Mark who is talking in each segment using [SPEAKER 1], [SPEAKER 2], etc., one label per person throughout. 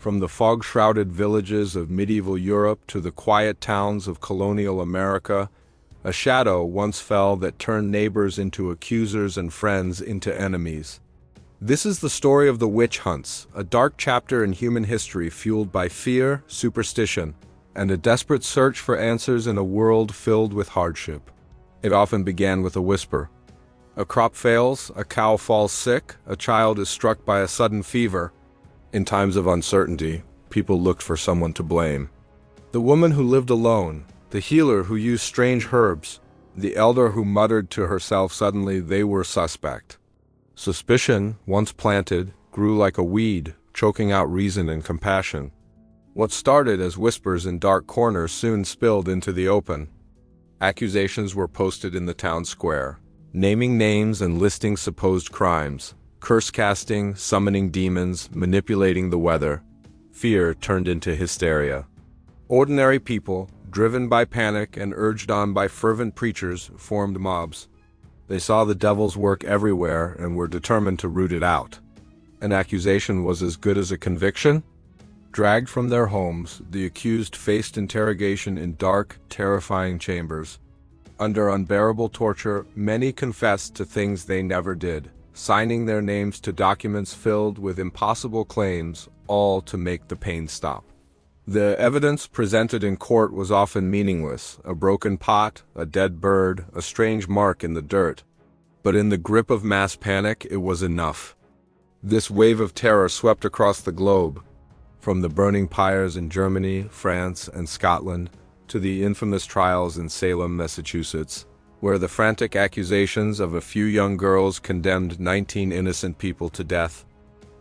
[SPEAKER 1] From the fog-shrouded villages of medieval Europe to the quiet towns of colonial America, a shadow once fell that turned neighbors into accusers and friends into enemies. This is the story of the witch hunts, a dark chapter in human history fueled by fear, superstition, and a desperate search for answers in a world filled with hardship. It often began with a whisper. A crop fails, a cow falls sick, a child is struck by a sudden fever. In times of uncertainty, people looked for someone to blame. The woman who lived alone, the healer who used strange herbs, the elder who muttered to herself suddenly they were suspect. Suspicion, once planted, grew like a weed, choking out reason and compassion. What started as whispers in dark corners soon spilled into the open. Accusations were posted in the town square, naming names and listing supposed crimes, curse-casting, summoning demons, manipulating the weather. Fear turned into hysteria. Ordinary people, driven by panic and urged on by fervent preachers, formed mobs. They saw the devil's work everywhere and were determined to root it out. An accusation was as good as a conviction. Dragged from their homes, the accused faced interrogation in dark, terrifying chambers. Under unbearable torture, many confessed to things they never did, signing their names to documents filled with impossible claims, all to make the pain stop. The evidence presented in court was often meaningless, a broken pot, a dead bird, a strange mark in the dirt. But in the grip of mass panic, it was enough. This wave of terror swept across the globe, from the burning pyres in Germany, France, and Scotland, to the infamous trials in Salem, Massachusetts, where the frantic accusations of a few young girls condemned 19 innocent people to death.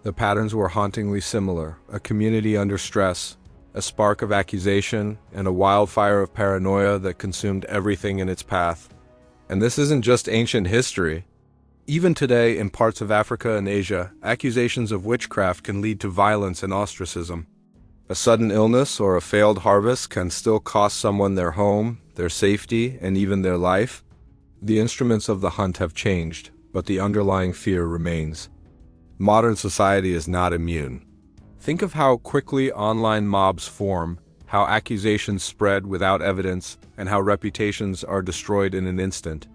[SPEAKER 1] The patterns were hauntingly similar: a community under stress, a spark of accusation, and a wildfire of paranoia that consumed everything in its path. And this isn't just ancient history. Even today, in parts of Africa and Asia, accusations of witchcraft can lead to violence and ostracism. A sudden illness or a failed harvest can still cost someone their home, their safety, and even their life. The instruments of the hunt have changed, but the underlying fear remains. Modern society is not immune. Think of how quickly online mobs form, how accusations spread without evidence, and how reputations are destroyed in an instant.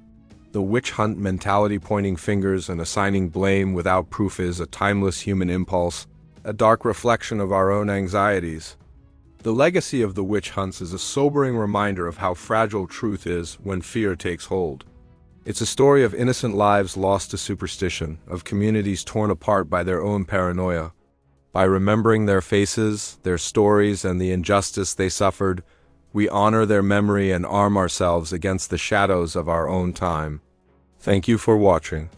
[SPEAKER 1] The witch hunt mentality, pointing fingers and assigning blame without proof, is a timeless human impulse, a dark reflection of our own anxieties. The legacy of the witch hunts is a sobering reminder of how fragile truth is when fear takes hold. It's a story of innocent lives lost to superstition, of communities torn apart by their own paranoia. By remembering their faces, their stories, and the injustice they suffered, we honor their memory and arm ourselves against the shadows of our own time. Thank you for watching.